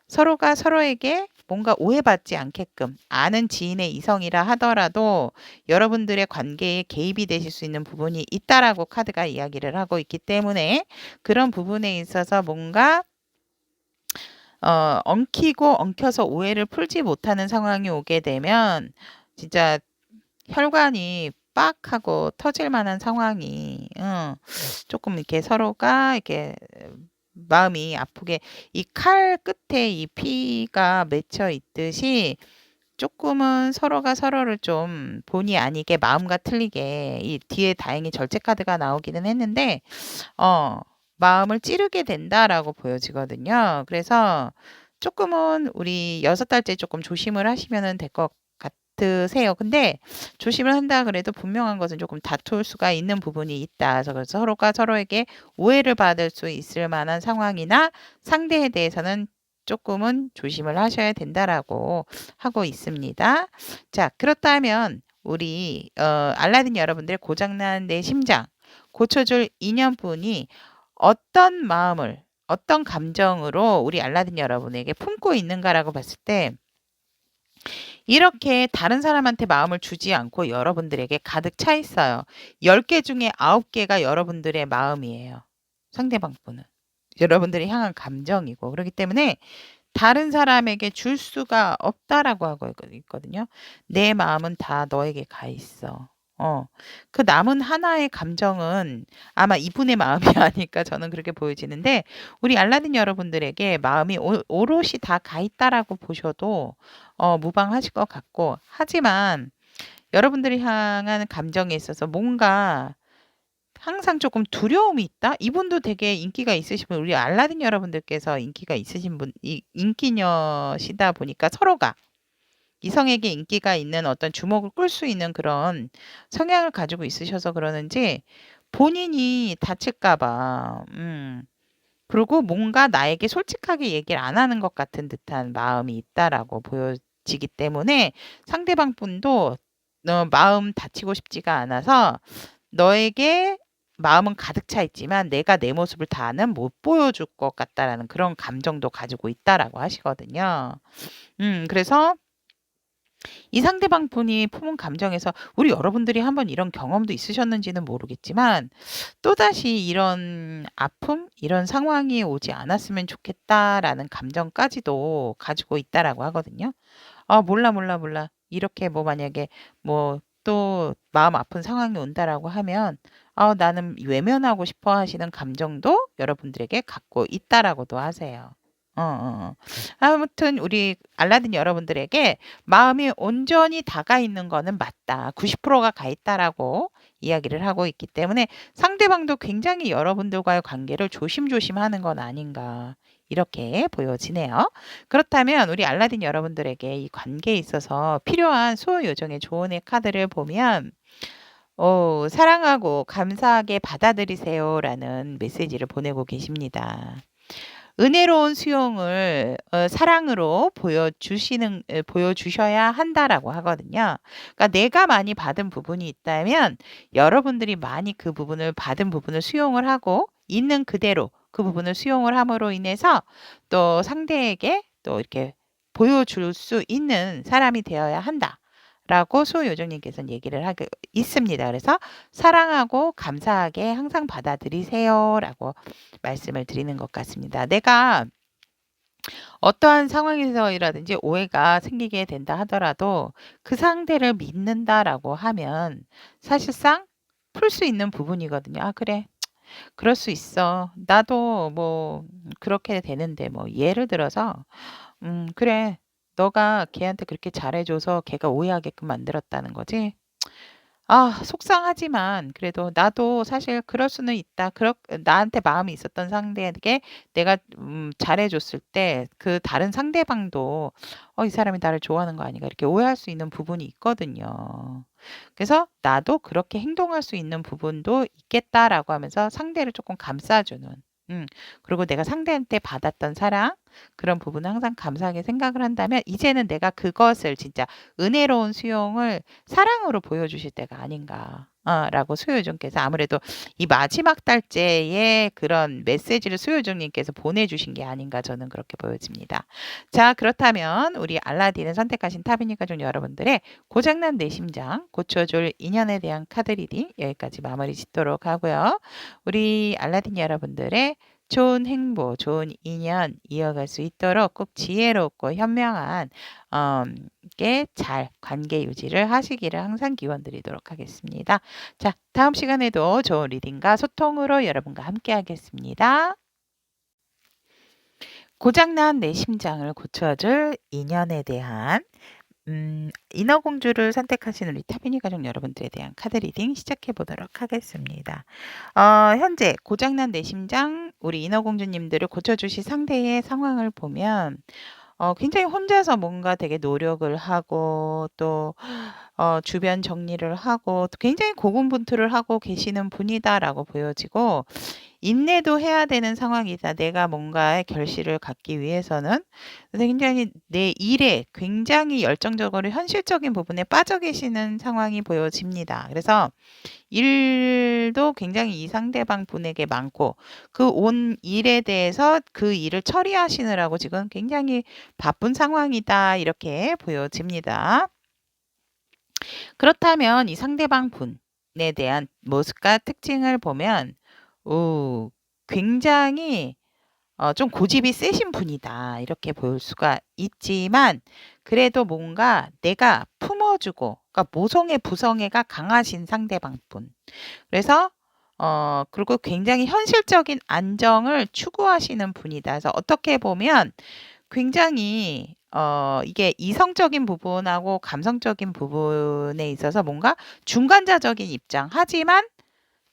A: 서로가 서로에게 뭔가 오해받지 않게끔 아는 지인의 이성이라 하더라도 여러분들의 관계에 개입이 되실 수 있는 부분이 있다라고 카드가 이야기를 하고 있기 때문에 그런 부분에 있어서 뭔가 엉키고 엉켜서 오해를 풀지 못하는 상황이 오게 되면 진짜 혈관이 빡 하고 터질 만한 상황이 조금 이렇게 서로가 이렇게 마음이 아프게 이 칼 끝에 이 피가 맺혀 있듯이 조금은 서로가 서로를 좀 본의 아니게 마음과 틀리게 이 뒤에 다행히 절제 카드가 나오기는 했는데 마음을 찌르게 된다라고 보여지거든요. 그래서 조금은 우리 6달째 조금 조심을 하시면 될 것 같으세요. 근데 조심을 한다 그래도 분명한 것은 조금 다툴 수가 있는 부분이 있다. 그래서 서로가 서로에게 오해를 받을 수 있을 만한 상황이나 상대에 대해서는 조금은 조심을 하셔야 된다라고 하고 있습니다. 자, 그렇다면 우리 알라딘 여러분들의 고장난 내 심장 고쳐줄 인연분이 어떤 마음을 어떤 감정으로 우리 알라딘 여러분에게 품고 있는가라고 봤을 때 이렇게 다른 사람한테 마음을 주지 않고 여러분들에게 가득 차 있어요. 10개 중에 9개가 여러분들의 마음이에요. 상대방 분은. 여러분들이 향한 감정이고 그렇기 때문에 다른 사람에게 줄 수가 없다라고 하고 있거든요. 내 마음은 다 너에게 가 있어. 그 남은 하나의 감정은 아마 이분의 마음이 아닐까 저는 그렇게 보여지는데 우리 알라딘 여러분들에게 마음이 오롯이 다 가 있다라고 보셔도 무방하실 것 같고 하지만 여러분들이 향하는 감정에 있어서 뭔가 항상 조금 두려움이 있다? 이분도 되게 인기가 있으신 분, 우리 알라딘 여러분들께서 인기가 있으신 분, 인기녀시다 보니까 서로가 이성에게 인기가 있는 어떤 주목을 끌 수 있는 그런 성향을 가지고 있으셔서 그러는지 본인이 다칠까 봐, 그리고 뭔가 나에게 솔직하게 얘기를 안 하는 것 같은 듯한 마음이 있다라고 보여지기 때문에 상대방 분도 너 마음 다치고 싶지가 않아서 너에게 마음은 가득 차 있지만 내가 내 모습을 다는 못 보여줄 것 같다라는 그런 감정도 가지고 있다라고 하시거든요. 그래서 이 상대방 분이 품은 감정에서 우리 여러분들이 한번 이런 경험도 있으셨는지는 모르겠지만 또다시 이런 아픔, 이런 상황이 오지 않았으면 좋겠다라는 감정까지도 가지고 있다라고 하거든요. 몰라, 몰라, 몰라. 이렇게 뭐 만약에 뭐 또 마음 아픈 상황이 온다라고 하면 나는 외면하고 싶어 하시는 감정도 여러분들에게 갖고 있다라고도 하세요. 아무튼 우리 알라딘 여러분들에게 마음이 온전히 다가 있는 거는 맞다. 90%가 가 있다라고 이야기를 하고 있기 때문에 상대방도 굉장히 여러분들과의 관계를 조심조심하는 건 아닌가. 이렇게 보여지네요. 그렇다면 우리 알라딘 여러분들에게 이 관계에 있어서 필요한 수호 요정의 조언의 카드를 보면 사랑하고 감사하게 받아들이세요라는 메시지를 보내고 계십니다. 은혜로운 수용을 사랑으로 보여주셔야 한다라고 하거든요. 그러니까 내가 많이 받은 부분이 있다면 여러분들이 많이 그 부분을 받은 부분을 수용을 하고 있는 그대로 그 부분을 수용을 함으로 인해서 또 상대에게 또 이렇게 보여줄 수 있는 사람이 되어야 한다. 라고 수호요정님께서는 얘기를 하고 있습니다. 그래서 사랑하고 감사하게 항상 받아들이세요. 라고 말씀을 드리는 것 같습니다. 내가 어떠한 상황에서라든지 오해가 생기게 된다 하더라도 그 상대를 믿는다라고 하면 사실상 풀 수 있는 부분이거든요. 아, 그래. 그럴 수 있어. 나도 뭐 그렇게 되는데 뭐 예를 들어서 그래. 너가 걔한테 그렇게 잘해줘서 걔가 오해하게끔 만들었다는 거지. 속상하지만 그래도 나도 사실 그럴 수는 있다. 나한테 마음이 있었던 상대에게 내가 잘해줬을 때 그 다른 상대방도 이 사람이 나를 좋아하는 거 아닌가 이렇게 오해할 수 있는 부분이 있거든요. 그래서 나도 그렇게 행동할 수 있는 부분도 있겠다라고 하면서 상대를 조금 감싸주는. 그리고 내가 상대한테 받았던 사랑, 그런 부분을 항상 감사하게 생각을 한다면 이제는 내가 그것을 진짜 은혜로운 수용을 사랑으로 보여주실 때가 아닌가. 라고 수요요정께서 아무래도 이 마지막 달째에 그런 메시지를 수요요정님께서 보내주신 게 아닌가 저는 그렇게 보여집니다. 자, 그렇다면 우리 알라딘을 선택하신 타비니 가족 여러분들의 고장난 내 심장 고쳐줄 인연에 대한 카드 리딩 여기까지 마무리 짓도록 하고요. 우리 알라딘 여러분들의 좋은 행보, 좋은 인연 이어갈 수 있도록 꼭 지혜롭고 현명한 게 잘 관계 유지를 하시기를 항상 기원드리도록 하겠습니다. 자, 다음 시간에도 좋은 리딩과 소통으로 여러분과 함께 하겠습니다. 고장난 내 심장을 고쳐줄 인연에 대한 인어공주를 선택하신 우리 타비니 가족 여러분들에 대한 카드 리딩 시작해 보도록 하겠습니다. 현재 고장난 내 심장 우리 인어공주님들을 고쳐주실 상대의 상황을 보면 굉장히 혼자서 뭔가 되게 노력을 하고 또 주변 정리를 하고 또 굉장히 고군분투를 하고 계시는 분이다라고 보여지고 인내도 해야 되는 상황이다. 내가 뭔가의 결실을 갖기 위해서는 굉장히 내 일에 굉장히 열정적으로 현실적인 부분에 빠져 계시는 상황이 보여집니다. 그래서 일도 굉장히 이 상대방 분에게 많고 그 온 일에 대해서 그 일을 처리하시느라고 지금 굉장히 바쁜 상황이다. 이렇게 보여집니다. 그렇다면 이 상대방 분에 대한 모습과 특징을 보면 굉장히 좀 고집이 세신 분이다. 이렇게 볼 수가 있지만 그래도 뭔가 내가 품어주고 그러니까 모성애 부성애가 강하신 상대방 분. 그래서 그리고 굉장히 현실적인 안정을 추구하시는 분이다. 그래서 어떻게 보면 굉장히 이게 이성적인 부분하고 감성적인 부분에 있어서 뭔가 중간자적인 입장. 하지만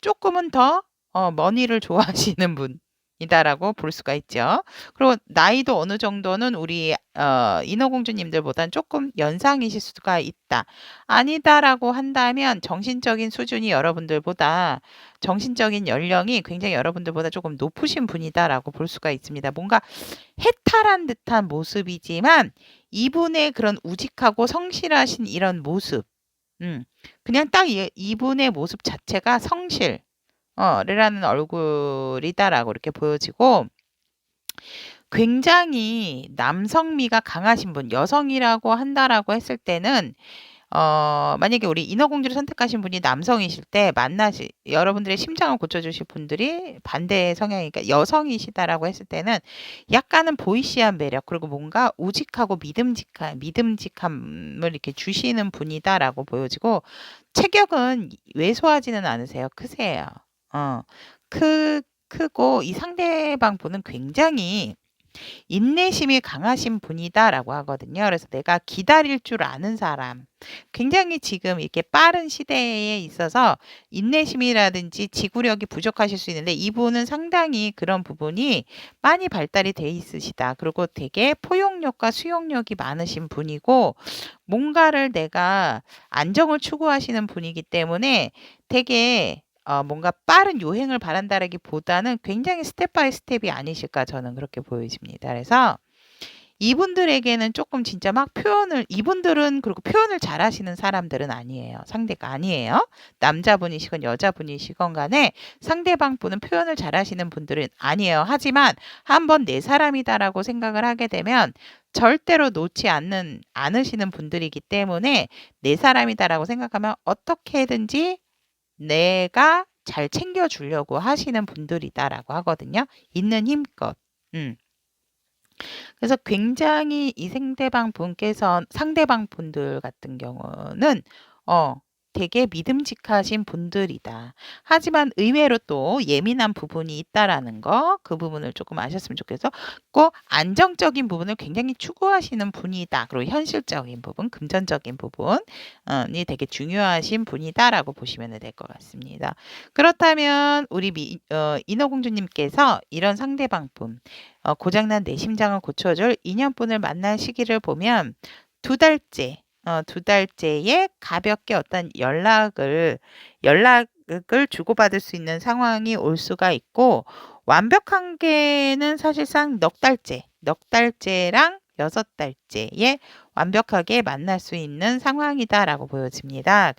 A: 조금은 더 머니를 좋아하시는 분이다라고 볼 수가 있죠. 그리고 나이도 어느 정도는 우리 인어공주님들보다는 조금 연상이실 수가 있다. 아니다라고 한다면 정신적인 수준이 여러분들보다 정신적인 연령이 굉장히 여러분들보다 조금 높으신 분이다라고 볼 수가 있습니다. 뭔가 해탈한 듯한 모습이지만 이분의 그런 우직하고 성실하신 이런 모습 그냥 딱 이분의 모습 자체가 성실 라는 얼굴이다라고 이렇게 보여지고 굉장히 남성미가 강하신 분, 여성이라고 한다라고 했을 때는 만약에 우리 인어공주를 선택하신 분이 남성이실 때 여러분들의 심장을 고쳐주실 분들이 반대의 성향이니까 여성이시다라고 했을 때는 약간은 보이시한 매력 그리고 뭔가 우직하고 믿음직함을 이렇게 주시는 분이다라고 보여지고 체격은 왜소하지는 않으세요. 크세요. 크고 이 상대방 분은 굉장히 인내심이 강하신 분이다라고 하거든요. 그래서 내가 기다릴 줄 아는 사람. 굉장히 지금 이렇게 빠른 시대에 있어서 인내심이라든지 지구력이 부족하실 수 있는데 이분은 상당히 그런 부분이 많이 발달이 돼 있으시다. 그리고 되게 포용력과 수용력이 많으신 분이고 뭔가를 내가 안정을 추구하시는 분이기 때문에 되게 뭔가 빠른 요행을 바란다라기보다는 굉장히 스텝 바이 스텝이 아니실까 저는 그렇게 보여집니다. 그래서 이분들에게는 조금 진짜 막 표현을 이분들은 그리고 표현을 잘하시는 사람들은 아니에요. 상대가 아니에요. 남자분이시건 여자분이시건 간에 상대방 분은 표현을 잘하시는 분들은 아니에요. 하지만 한번 내 사람이다라고 생각을 하게 되면 절대로 놓지 않으시는 분들이기 때문에 내 사람이다라고 생각하면 어떻게든지 내가 잘 챙겨주려고 하시는 분들이다라고 하거든요. 있는 힘껏. 그래서 굉장히 이 상대방 분들 같은 경우는 되게 믿음직하신 분들이다. 하지만 의외로 또 예민한 부분이 있다라는 거, 그 부분을 조금 아셨으면 좋겠어. 꼭 안정적인 부분을 굉장히 추구하시는 분이다. 그리고 현실적인 부분, 금전적인 부분이 되게 중요하신 분이다라고 보시면 될 것 같습니다. 그렇다면 우리 인어공주님께서 이런 상대방 분, 고장난 내 심장을 고쳐줄 인연분을 만날 시기를 보면 두 달째, 두 달째에 가볍게 어떤 연락을 주고받을 수 있는 상황이 올 수가 있고, 완벽한 게는 사실상 넉 달째랑 6달째에 완벽하게 만날 수 있는 상황이다라고 보여집니다.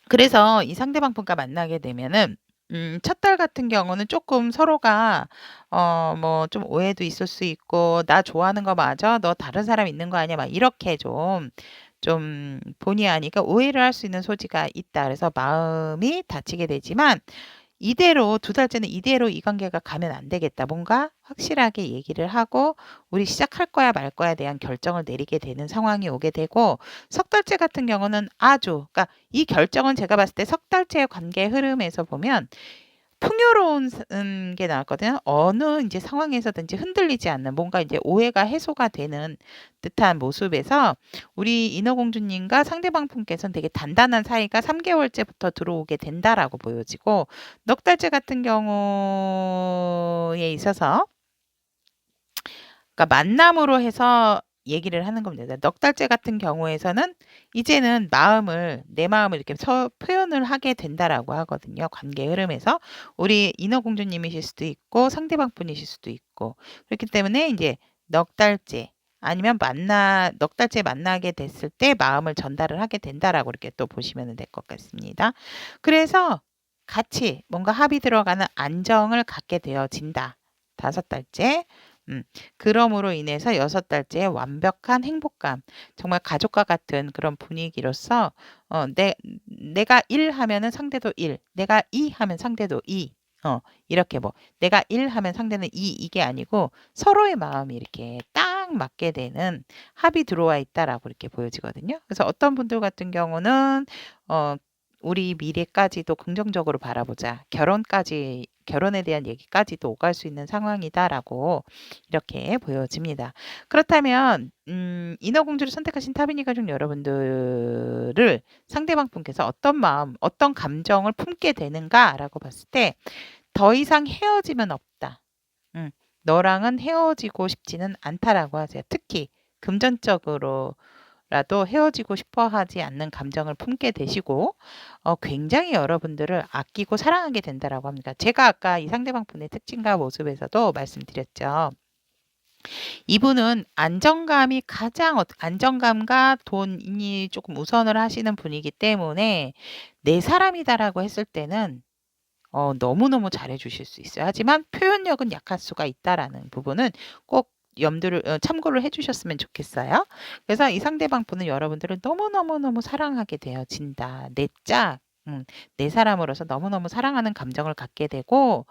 A: 그래서 이 상대방 분과 만나게 되면은 첫 달 같은 경우는 조금 서로가 뭐 좀 오해도 있을 수 있고 "나 좋아하는 거 맞아? 너 다른 사람 있는 거 아니야?" 막 이렇게 좀 본의 아니게 오해를 할 수 있는 소지가 있다. 그래서 마음이 다치게 되지만 이대로 두 달째는 이대로 이 관계가 가면 안 되겠다. 뭔가 확실하게 얘기를 하고 우리 시작할 거야 말 거야에 대한 결정을 내리게 되는 상황이 오게 되고 석 달째 같은 경우는 그러니까 이 결정은 제가 봤을 때 석 달째의 관계 흐름에서 보면 풍요로운 게 나왔거든요. 어느 이제 상황에서든지 흔들리지 않는 뭔가 이제 오해가 해소가 되는 듯한 모습에서 우리 인어공주님과 상대방 분께서는 되게 단단한 사이가 3개월째부터 들어오게 된다라고 보여지고 넉 달째 같은 경우에 있어서 그러니까 만남으로 해서 얘기를 하는 겁니다. 넉 달째 같은 경우에서는 이제는 내 마음을 이렇게 표현을 하게 된다라고 하거든요. 관계 흐름에서 우리 인어공주님이실 수도 있고 상대방 분이실 수도 있고 그렇기 때문에 이제 넉 달째 아니면 넉 달째 만나게 됐을 때 마음을 전달을 하게 된다라고 이렇게 또 보시면 될 것 같습니다. 그래서 같이 뭔가 합의 들어가는 안정을 갖게 되어진다. 5달째. 그럼으로 인해서 6달째의 완벽한 행복감, 정말 가족과 같은 그런 분위기로서 내가 1 하면은 상대도 1, 내가 2 하면 상대도 2, 이렇게 뭐 내가 1 하면 상대는 2 이게 아니고 서로의 마음이 이렇게 딱 맞게 되는 합이 들어와 있다라고 이렇게 보여지거든요. 그래서 어떤 분들 같은 경우는 우리 미래까지도 긍정적으로 바라보자. 결혼에 대한 얘기까지도 오갈 수 있는 상황이다라고 이렇게 보여집니다. 그렇다면 인어공주를 선택하신 타비니 가족 여러분들을 상대방 분께서 어떤 마음, 어떤 감정을 품게 되는가라고 봤을 때 더 이상 헤어지면 없다. 너랑은 헤어지고 싶지는 않다라고 하세요. 특히 금전적으로 라도 헤어지고 싶어 하지 않는 감정을 품게 되시고 굉장히 여러분들을 아끼고 사랑하게 된다라고 합니다. 제가 아까 이 상대방 분의 특징과 모습에서도 말씀드렸죠. 이분은 안정감과 돈이 조금 우선을 하시는 분이기 때문에 내 사람이다라고 했을 때는 너무너무 잘해주실 수 있어요. 하지만 표현력은 약할 수가 있다라는 부분은 꼭 참고를 해주셨으면 좋겠어요. 그래서 이 상대방 분은 여러분들을 너무너무너무 사랑하게 되어진다. 내 사람으로서 너무너무 사랑하는 감정을 갖게 되고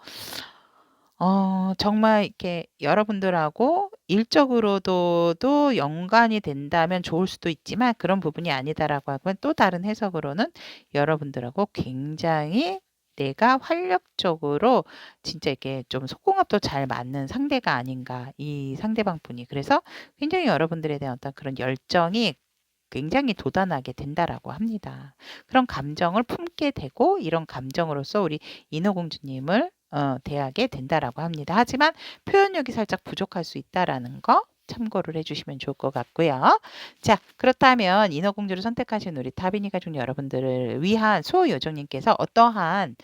A: 정말 이렇게 여러분들하고 일적으로도 연관이 된다면 좋을 수도 있지만 그런 부분이 아니다라고 하면 또 다른 해석으로는 여러분들하고 굉장히 내가 활력적으로 진짜 이렇게 좀 속궁합도 잘 맞는 상대가 아닌가, 이 상대방 분이. 그래서 굉장히 여러분들에 대한 어떤 그런 열정이 굉장히 돋아나게 된다라고 합니다. 그런 감정을 품게 되고 이런 감정으로서 우리 인어공주님을 대하게 된다라고 합니다. 하지만 표현력이 살짝 부족할 수 있다라는 거 참고를 해주시면 좋을 것 같고요. 자, 그렇다면 인어공주를 선택하신 우리 타비니 가족 여러분들을 위한 소요정님께서 어떠한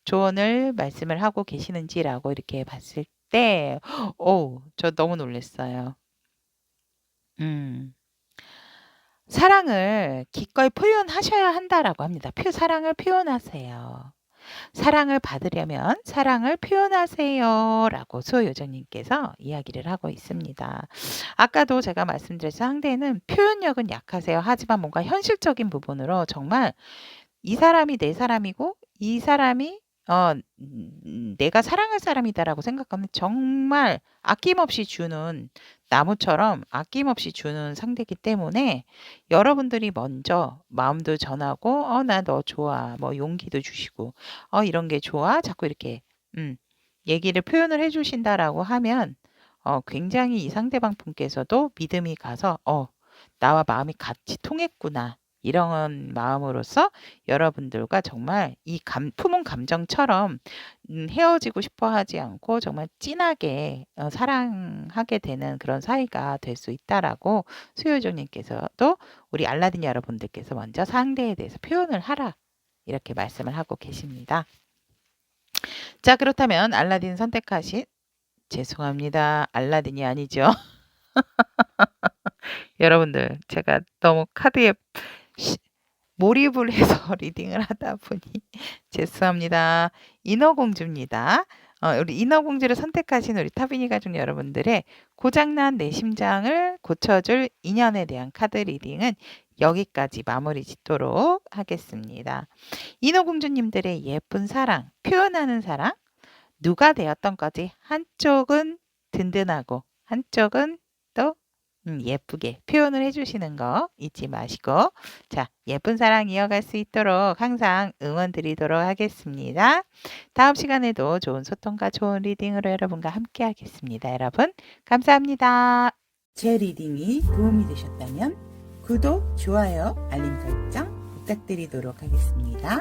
A: 조언을 말씀을 하고 계시는지라고 이렇게 봤을 때, 저 너무 놀랐어요. 사랑을 기꺼이 표현하셔야 한다라고 합니다. 사랑을 표현하세요. 사랑을 받으려면 사랑을 표현하세요라고 소요정님께서 이야기를 하고 있습니다. 아까도 제가 말씀드렸죠. 상대는 표현력은 약하세요. 하지만 뭔가 현실적인 부분으로 정말 이 사람이 내 사람이고 이 사람이 내가 사랑할 사람이다라고 생각하면 정말 아낌없이 주는 나무처럼 아낌없이 주는 상대이기 때문에 여러분들이 먼저 마음도 전하고 나 너 좋아 뭐 용기도 주시고 이런 게 좋아 자꾸 이렇게 얘기를 표현을 해주신다라고 하면 굉장히 이 상대방 분께서도 믿음이 가서 나와 마음이 같이 통했구나. 이런 마음으로서 여러분들과 정말 이 품은 감정처럼 헤어지고 싶어 하지 않고 정말 진하게 사랑하게 되는 그런 사이가 될 수 있다라고 수요정님께서도 우리 알라딘 여러분들께서 먼저 상대에 대해서 표현을 하라. 이렇게 말씀을 하고 계십니다. 자, 그렇다면 알라딘 선택하신 죄송합니다. 알라딘이 아니죠. 여러분들 제가 너무 카드에 몰입을 해서 리딩을 하다 보니 죄송합니다. 인어공주입니다. 우리 인어공주를 선택하신 우리 타비니 가족 여러분들의 고장난 내 심장을 고쳐줄 인연에 대한 카드 리딩은 여기까지 마무리 짓도록 하겠습니다. 인어공주님들의 예쁜 사랑, 표현하는 사랑, 누가 되었던 거지? 한쪽은 든든하고 한쪽은 또 예쁘게 표현을 해주시는 거 잊지 마시고 자 예쁜 사랑 이어갈 수 있도록 항상 응원 드리도록 하겠습니다. 다음 시간에도 좋은 소통과 좋은 리딩으로 여러분과 함께 하겠습니다. 여러분 감사합니다. 제 리딩이 도움이 되셨다면 구독, 좋아요, 알림 설정 부탁드리도록 하겠습니다.